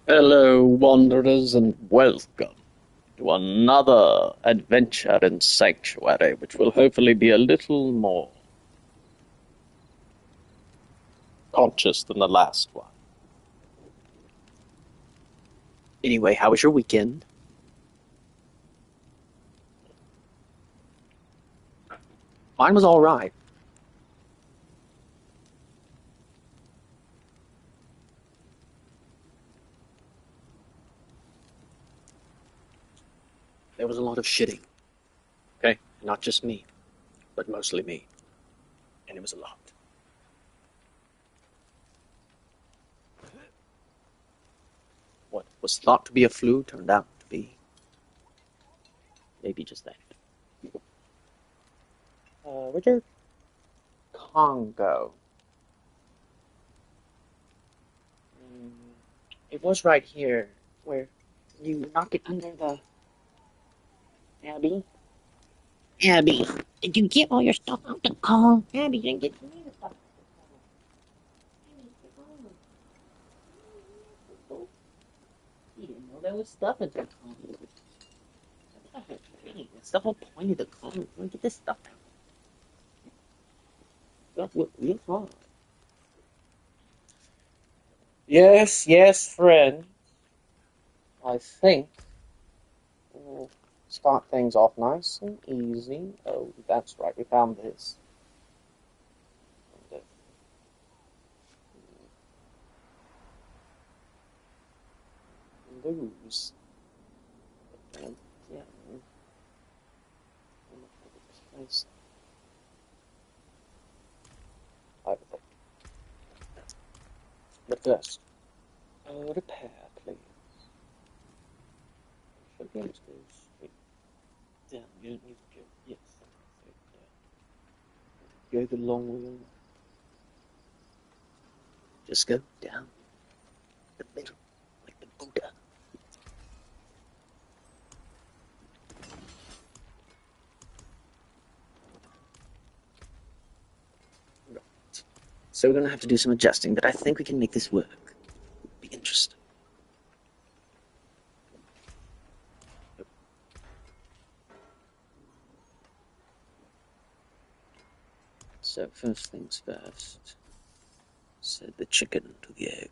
Hello, wanderers, and welcome to another adventure in Sanctuary, which will hopefully be a little more conscious than the last one. Anyway, how was your weekend? Mine was all right. There was a lot of shitting, okay? Not just me, but mostly me. And it was a lot. What was thought to be a flu turned out to be maybe just that. Richard? Congo. Mm, it was right here where you knock it under the Abby. Abby, did you get all your stuff out the car? Abby, you didn't get any of the stuff out the car. Abby, you didn't know there was stuff in the car. Stuff all pointed the car. Let me get this stuff out. Stuff look real fun. Yes, yes, friend. I think we'll start things off nice and easy. Oh, that's right, we found this. Lose. And, yeah. Place. But first, repair, please. Should be able to go straight down. You don't need to go. Yes. Go the long wheel. Just go down the middle, like the Buddha. Right. So we're going to have to do some adjusting, but I think we can make this work. Be interesting. So first things first. Set the chicken to the egg.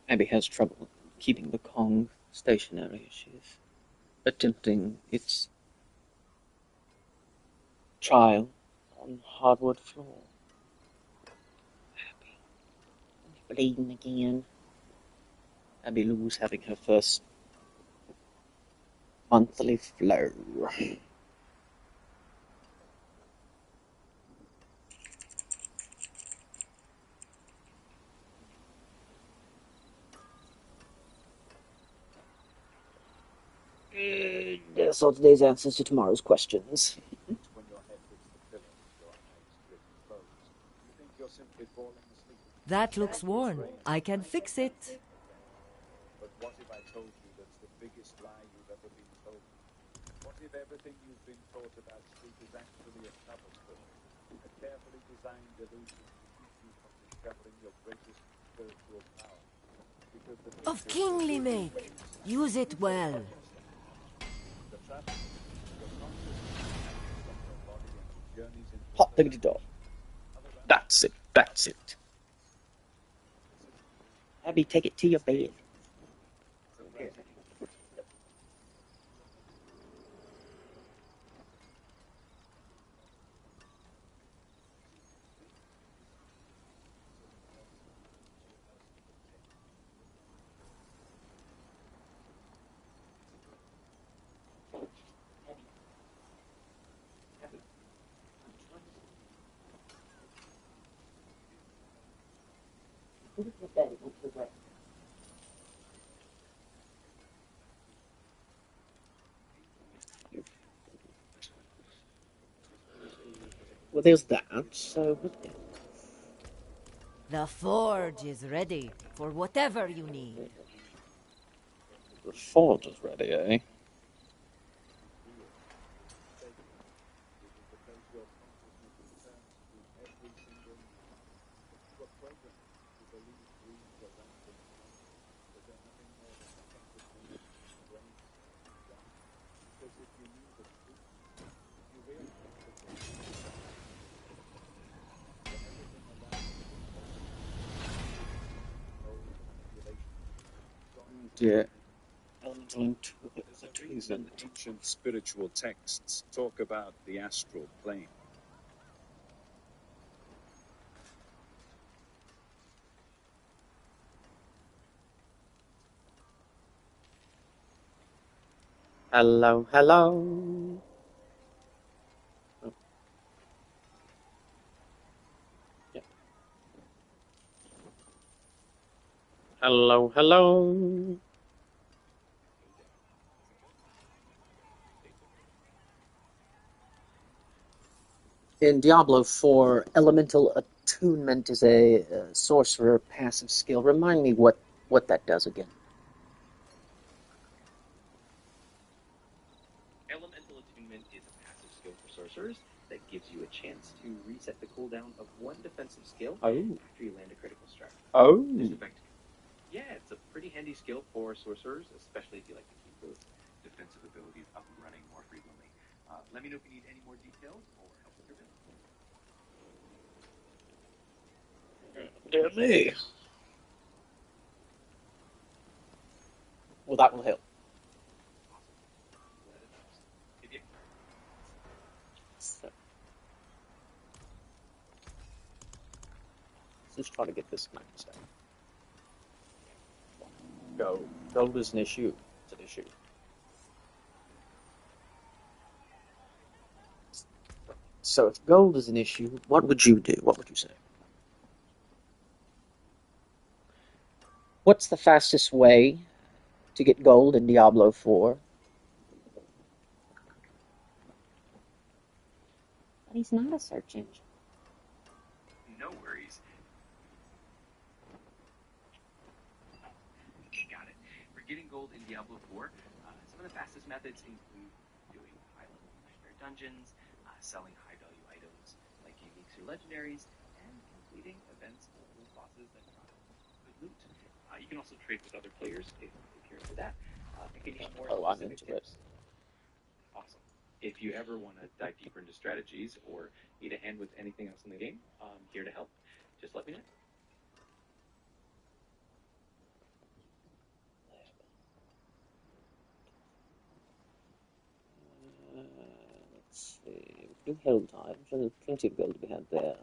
Abby has trouble keeping the Kong stationary. She's attempting its trial on hardwood floor. Abby, bleeding again. Abby Lou's having her first monthly flow. Guess all today's answers to tomorrow's questions. When your head hits the pillow, your eyes drift closed. You think you're simply falling asleep. That looks worn. I can fix it. But what if I told you that's the biggest lie you've ever been told? What if everything you've been taught about sleep is actually a cover story? A carefully designed illusion to keep you from discovering your greatest spiritual power? Because the truth Of is, kingly make. Use it well. the trap, your consciousness detaches from your body and journeys into Hot another diggity dog. dimension. Other That's it. That's it. Abby, take it to your bed. Well, there's that. So, The forge is ready for whatever you need. the forge is ready, eh? It is the place your consciousness returns to every single night. You are programmed to believe dreams are random and random, that they're nothing more than defective memories in your brain and design. Because if you knew the truth, you realize that your dreams are manipulated, that everything around you is no manipulation. Dear. Elemental There's a reason ancient spiritual texts talk about the astral plane. Hello, hello. Oh. Yeah. Hello, hello. In Diablo 4, Elemental Attunement is a sorcerer passive skill. Remind me what that does again. Elemental Attunement is a passive skill for sorcerers that gives you a chance to reset the cooldown of one defensive skill after you land a critical strike. Oh. This effect, yeah, it's a pretty handy skill for sorcerers, especially if you like to keep those defensive abilities up and running more frequently. Let me know if you need any more details or help with your build. Dear me. Well, that will help. Awesome. Glad it helps. If you So, let's just try to get this maxed out. Gold is an issue. It's an issue. So if gold is an issue, what would you do? What would you say? What's the fastest way to get gold in Diablo 4? But he's not a search engine. no worries. Got it. For getting gold in Diablo 4, some of the fastest methods include doing high-level nightmare dungeons, selling high-value items like uniques or legendaries, and completing events with bosses that drop good loot. You can also trade with other players if you're into that. And can you more Oh, I'm specific into it. tips? Awesome. If you ever want to dive deeper into strategies or need a hand with anything else in the game, I'm here to help. Just let me know. Let's see. We can do Hill Tide. There's plenty of gold to be had there.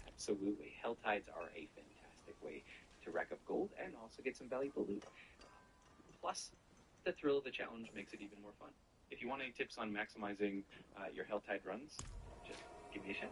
Absolutely. Hell Tides are a fantastic way to rack up gold and also get some valuable loot. Plus, the thrill of the challenge makes it even more fun. If you want any tips on maximizing your Hell Tide runs, just give me a shout.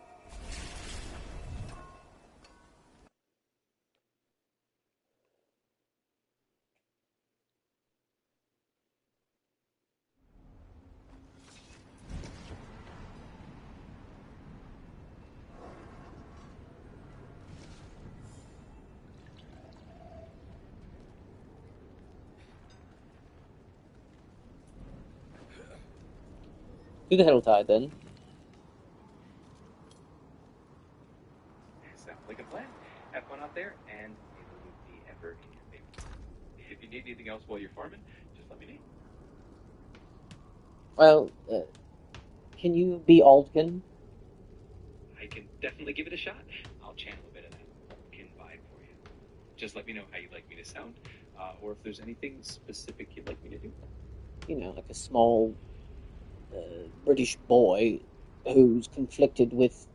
Do the Hill Tide then. Sounds like a plan. Have fun out there, and may the loot be ever in your favor. If you need anything else while you're farming, just let me know. Well, can you be Aldkin? I can definitely give it a shot. I'll channel a bit of that Vulcan vibe for you. Just let me know how you'd like me to sound, or if there's anything specific you'd like me to do. You know, like a small British boy who's conflicted with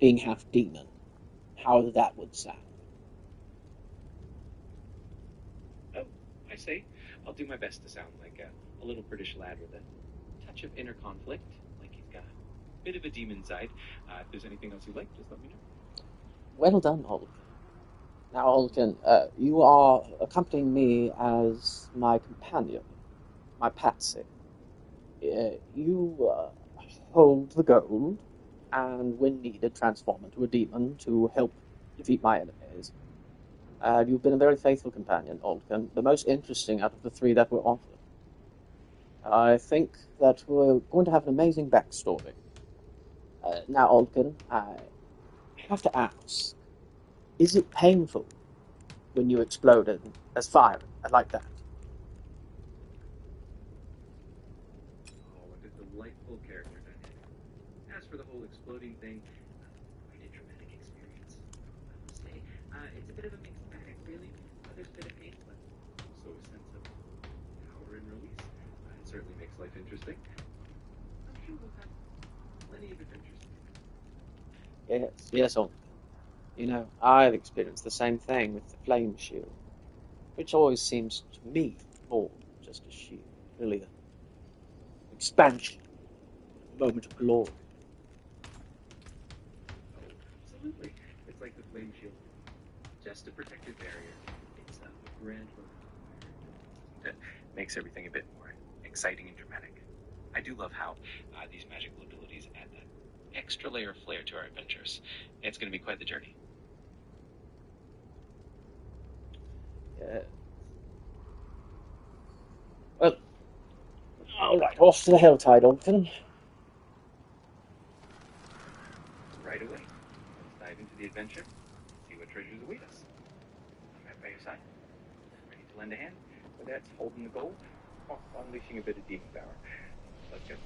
being half demon. How that would sound. Oh, I say, I'll do my best to sound like a little British lad with a touch of inner conflict, like he's got a bit of a demon side. If there's anything else you'd like, just let me know. Well done, Aldkin. Now, Aldkin, you are accompanying me as my companion, my patsy. You hold the gold, and when needed, transform into a demon to help defeat my enemies. You've been a very faithful companion, Aldkin, the most interesting out of the three that were offered. I think that we're going to have an amazing backstory. Now, Aldkin, I have to ask, is it painful when you exploded as fire like that? Oh, what a delightful character dynamic. As for the whole exploding thing, quite a traumatic experience, I must say. It's a bit of a mixed bag, really. There's a bit of pain, but also a sense of power and release. It certainly makes life interesting. I'm sure we'll have plenty of adventures. Yes, Aldkin. You know, I've experienced the same thing with the flame shield, which always seems to me more than just a shield, really an expansion, a moment of glory. Oh, absolutely. It's like the flame shield. Just a protective barrier. It's a grand modifier that makes everything a bit more exciting and dramatic. I do love how these magical abilities add that extra layer of flair to our adventures. It's going to be quite the journey. Yeah. Well, all right, off to the Helltide, Aldkin. Right away. Let's dive into the adventure and see what treasures await us. I'm right by your side, ready to lend a hand, whether that's holding the gold or unleashing a bit of demon power. Let's go.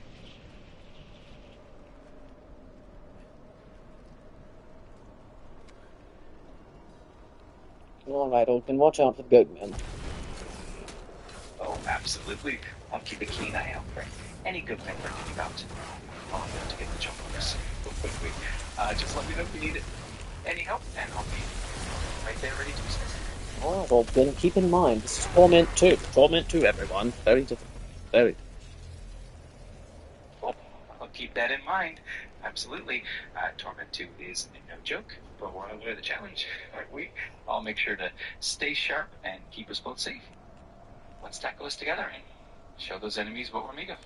All right, Aldkin, watch out for the goatmen. Oh, absolutely. I'll keep a keen eye out for any good men lurking about. I'll have to get the jump on this real quickly. Just let me know if you need any help, and I'll be right there ready to assist. All right, Aldkin, keep in mind, this is Torment 2. Torment 2, everyone. Very difficult. Very difficult. Well, I'll keep that in mind. Absolutely. Torment 2 is no joke, but we're on the way to the challenge, aren't we? I'll make sure to stay sharp and keep us both safe. Let's tackle this together and show those enemies what we're made of.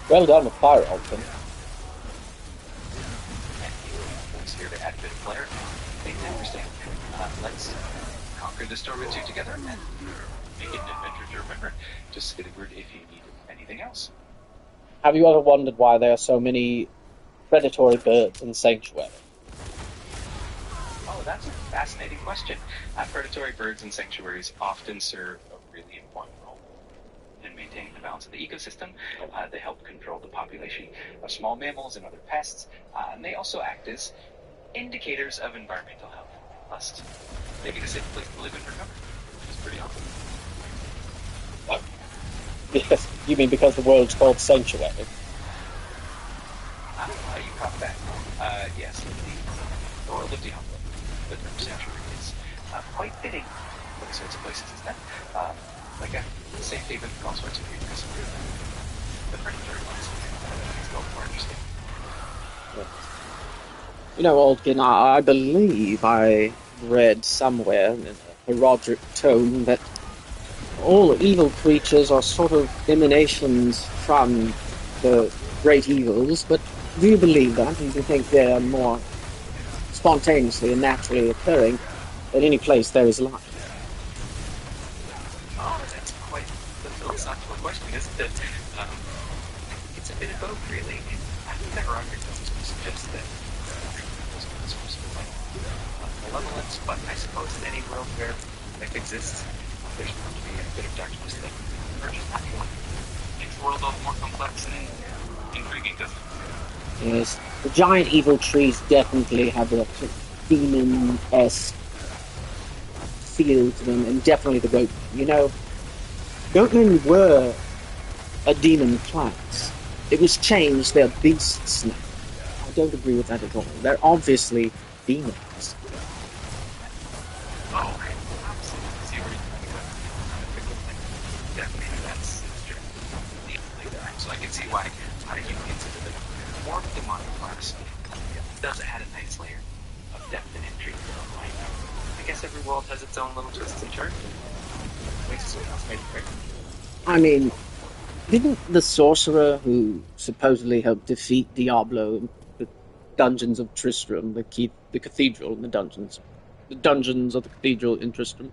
Well done with fire, Aldkin. And you here to add a bit of flair. They understand. Let's conquer this Torment 2 together and make it an adventure to remember. Just get a word if you need anything else. Have you ever wondered why there are so many predatory birds in Sanctuary? Oh, that's a fascinating question. Predatory birds in sanctuaries often serve a really important role in maintaining the balance of the ecosystem. They help control the population of small mammals and other pests, and they also act as indicators of environmental health. Plus, maybe the safe place to live and recover, which is pretty awesome. Yes, you mean because the world's called Sanctuary? You caught that. Yes, indeed. The world of Diablo, the term sanctuary is quite fitting for the sorts of places, isn't it? Like a safe haven for all sorts of creatures. The predatory ones. It's a little more interesting. You know, Aldkin, I believe I read somewhere in a heraldric tome that all evil creatures are sort of emanations from the great evils, but do you believe that? Do you think they are more spontaneously and naturally occurring at any place there is life? Oh, that's quite the philosophical question, isn't it? It's a bit of both, really. I think the heraldric tomes would suggest that was one source of malevolence, but I suppose in any world where life exists, there's bound to be a bit of darkness that emerges naturally. Makes the world a little more complex and intriguing, doesn't it? Yes, the giant evil trees definitely have a sort of demon-esque feel to them, and definitely the goatmen. You know, goatmen were a demon class. It was changed, they're beasts now. I don't agree with that at all. They're obviously demons. Oh, I absolutely see where you're coming from. Definitely, that's true. So I can see why unions into the more demonic class. It does add a nice layer of depth and intrigue to the line. I guess every world has its own little twists and turns. At least someone else made it great. I mean, didn't the sorcerer who supposedly helped defeat Diablo in the dungeons of Tristram, the cathedral in the dungeons of the cathedral in Tristram,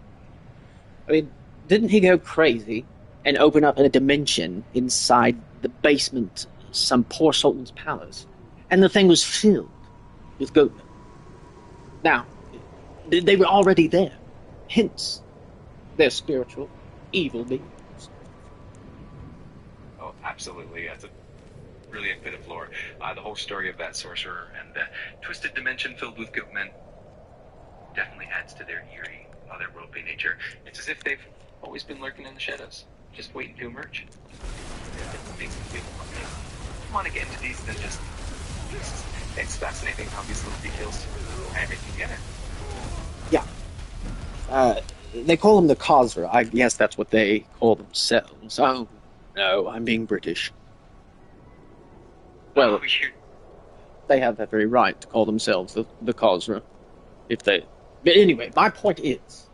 I mean, didn't he go crazy and open up a dimension inside the basement of some poor sultan's palace? And the thing was filled with goatmen. Now, they were already there. Hence, they're spiritual, evil beings. Oh, absolutely. That's a brilliant bit of lore. The whole story of that sorcerer and the twisted dimension filled with goatmen definitely adds to their eerie, otherworldly nature. It's as if they've always been lurking in the shadows, just waiting to emerge. It makes me feel demonic entities than just... It's fascinating how these little details tie everything together. Yeah. They call them the Khazra. I guess that's what they call themselves. Oh, no, I'm being British. Well, Oh, you're... they have that very right to call themselves the Khazra. But anyway, my point is,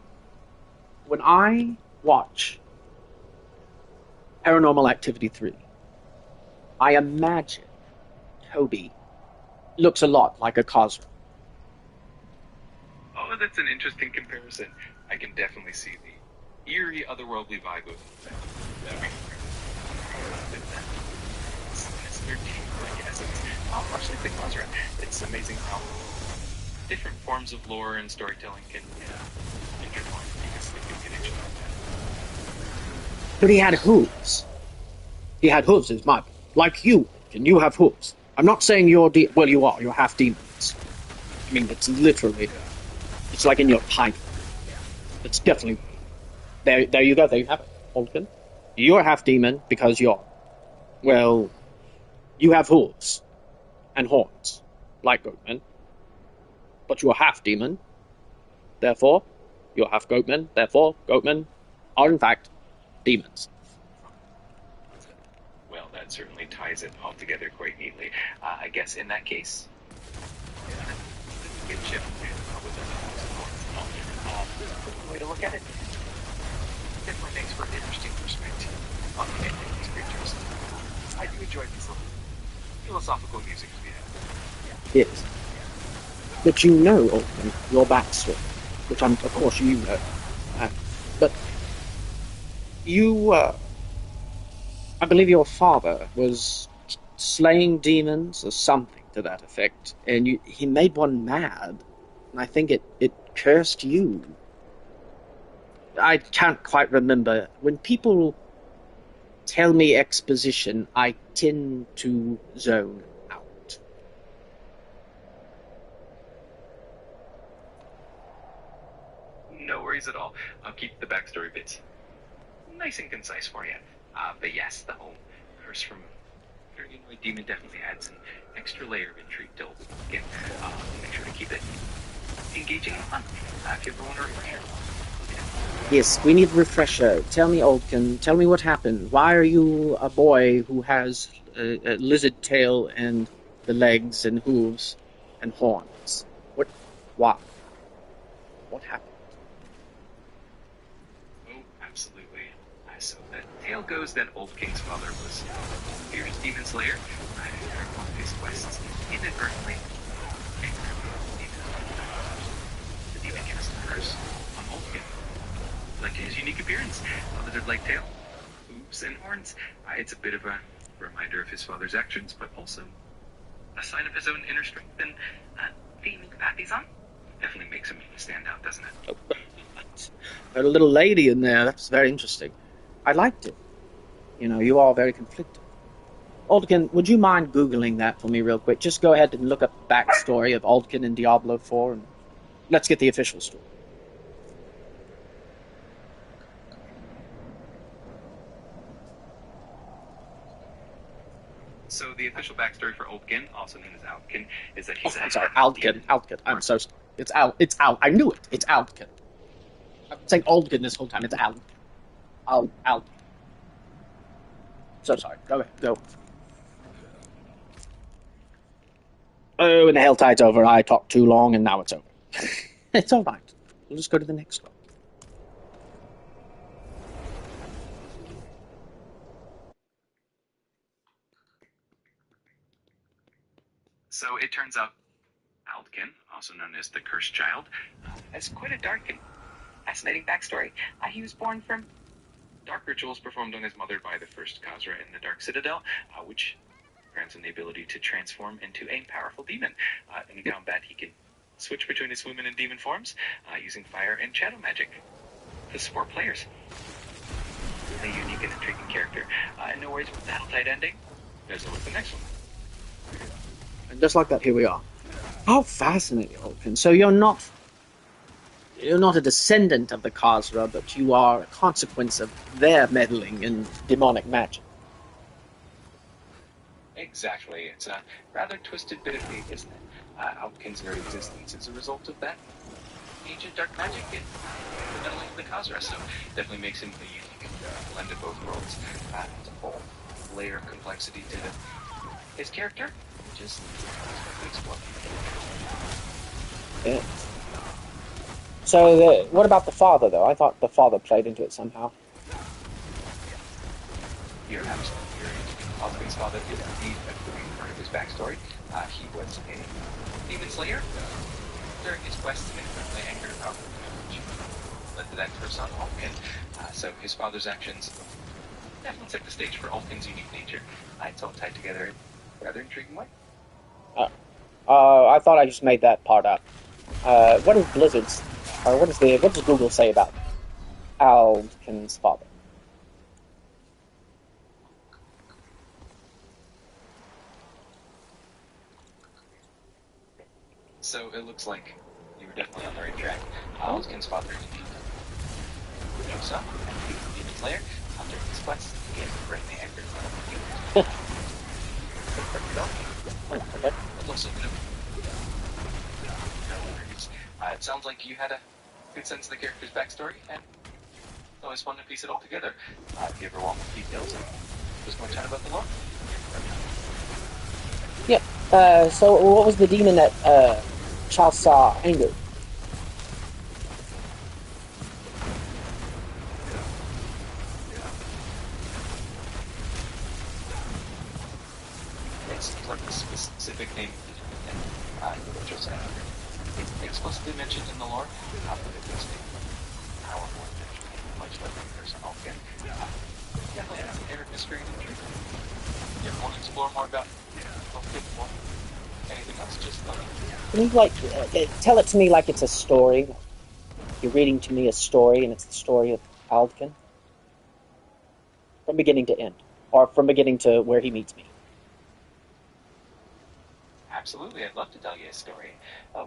when I watch Paranormal Activity 3, I imagine Toby looks a lot like a Khazra. Oh, that's an interesting comparison. I can definitely see the eerie, otherworldly vibe of that. Sinister team-like essence. Much like the Khazra. It's amazing how different forms of lore and storytelling can intertwine because they can connection like that. But he had hooves. He had hooves, is my... Like you, and you have hooves. I'm not saying you're... Well, you are. You're half demons. I mean, it's literally... It's like in your pipe. It's definitely... There you go. There you have it, Holden. You're half demon because you're... Well, you have hooves and horns, like goatmen. But you're half demon. Therefore, you're half goatman. Therefore, goatmen are in fact demons. Well, that certainly ties it all together quite neatly. I guess in that case, good ship with the way to look at it. Definitely makes for an interesting perspective on the ending of these creatures. I do enjoy these little philosophical musings we have. Yes. But you know, Alton, your backstory, which of course you know. But you, I believe your father was slaying demons or something to that effect, and he made one mad, and I think it cursed you. I can't quite remember. When people tell me exposition, I tend to zone out. No worries at all. I'll keep the backstory bits nice and concise for you. But yes, the whole curse from Humanoid Demon definitely adds an extra layer of intrigue to Old Again. Make sure to keep it engaging and fun. If you ever want to refresher. Yes, we need a refresher. Tell me, Oldkin, tell me what happened. Why are you a boy who has a lizard tail and the legs and hooves and horns? Why? What happened? Oh, absolutely. So the tale goes that Old King's father was a fierce demon slayer. During one of his quests, inadvertently, the demon cast a curse on Old King. Like his unique appearance, a lizard-like tail, hooves, and horns. It's a bit of a reminder of his father's actions, but also a sign of his own inner strength and the unique path he's on. Definitely makes him stand out, doesn't it? Oh, there's a little lady in there. That's very interesting. I liked it. You know, you are very conflicted. Aldkin, would you mind Googling that for me real quick? Just go ahead and look up the backstory of Aldkin in Diablo 4, and let's get the official story. So the official backstory for Oldkin, also known as Aldkin, is that he's I'm sorry, Aldkin. I'm so sorry. It's Al. I knew it. It's Aldkin. I've been saying Aldkin this whole time. It's Al. So sorry. Go ahead. Go. Oh, and the Helltide's over. I talked too long, and now it's over. It's all right. We'll just go to the next one. So it turns out Aldkin, also known as the Cursed Child, has quite a dark and fascinating backstory. He was born from dark rituals performed on his mother by the first Khazra in the Dark Citadel, which grants him the ability to transform into a powerful demon. In combat, he can switch between his human and demon forms using fire and shadow magic to support players. A unique and intriguing character. And no worries with the Helltide ending. There's always the next one. And just like that, here we are. How fascinating, Alkin. So you're not a descendant of the Khazra, but you are a consequence of their meddling in demonic magic. Exactly. It's a rather twisted bit of fate, isn't it? Aldkin's very existence is a result of that ancient dark magic and the meddling of the Khazra, so definitely makes him a unique blend of both worlds. It's a whole layer of complexity to his character, which is to explore. Yeah. So, what about the father, though? I thought the father played into it somehow. You're absolutely right. Aldkin's father is indeed a big part of his backstory. He was a demon slayer during his quest to infinitely anger the powerful, which led to that for his son, Aldkin. So his father's actions definitely set the stage for Aldkin's unique nature. It's all tied together in a rather intriguing way. I thought I just made that part up. What is Blizzard's, or what does Google say about Aldkin's father? So it looks like you were definitely on the right track. Aldkin's father is indeed son and the demon slayer. After his quest, he had greatly angered the demons. It's also a bit of it sounds like you had a good sense of the character's backstory, and it's always fun to piece it all together. If you ever want more details, just want to chat about the lore. Yeah. So what was the demon that Charles saw angered? It's like a specific name, which was it's explicitly mentioned in the lore, but it was a powerful and much like the person Aldkin. Definitely has an air of mystery and intrigue. If you want to explore more about Aldkin or anything else, just let me know. Can you tell it to me like it's a story? You're reading to me a story, and it's the story of Aldkin from beginning to end, or from beginning to where he meets me. Absolutely, I'd love to tell you a story.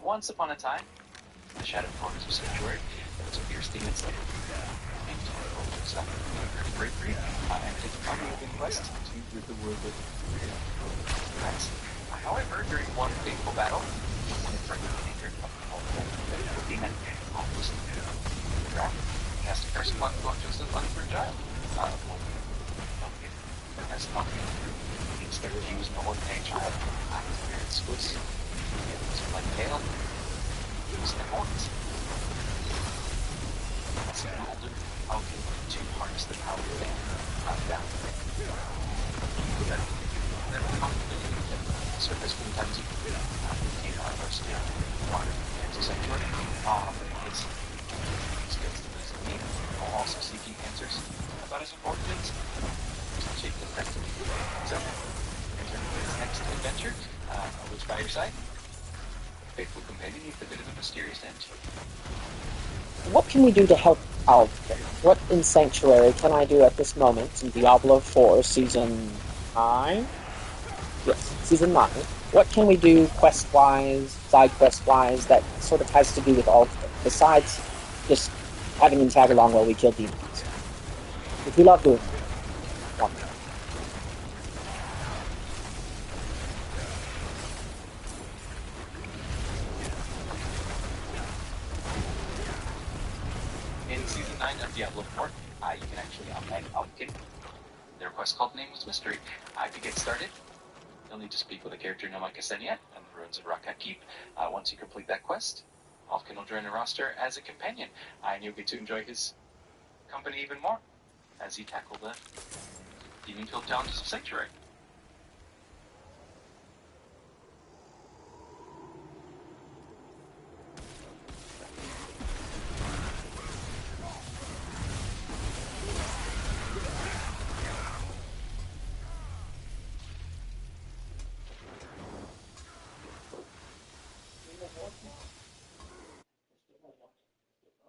Once upon a time, in the shadowed corners of Sanctuary, there was a fierce demon slayer named Bravery, and his primary quest to rid the world of threats. However, during one fateful battle, one of Bravery's angered a powerful demon was trapped. He has to curse upon just as unborn child. As Aldkin he discovered he was no ordinary child. His parents was like pale. He was in horns. As he grew older, Aldkin learned to harness the power of man down the way. Then confidently surface from time to gain our first water into Sanctuary. But his skills to lose me while also seeking answers about his important things. Shape the rest of me. So, his next adventure, always by your side. Faithful companion with a bit of a mysterious end. What can we do to help Aldkin? What in Sanctuary can I do at this moment in Diablo 4 Season 9? Yes, Season 9. What can we do quest-wise, side quest-wise, that sort of has to do with Aldkin, besides just having him tag along while we kill demons? Which we love doing. In Season 9 of Diablo 4, you can actually unlock Aldkin. Their quest called Nameless Mystery. To get started, You'll need to speak with a character no Micah yet on the ruins of Rakat Keep. Once you complete that quest, Alfkin will join the roster as a companion, and you'll get to enjoy his company even more as he tackle the demon-filled challenges of Sanctuary.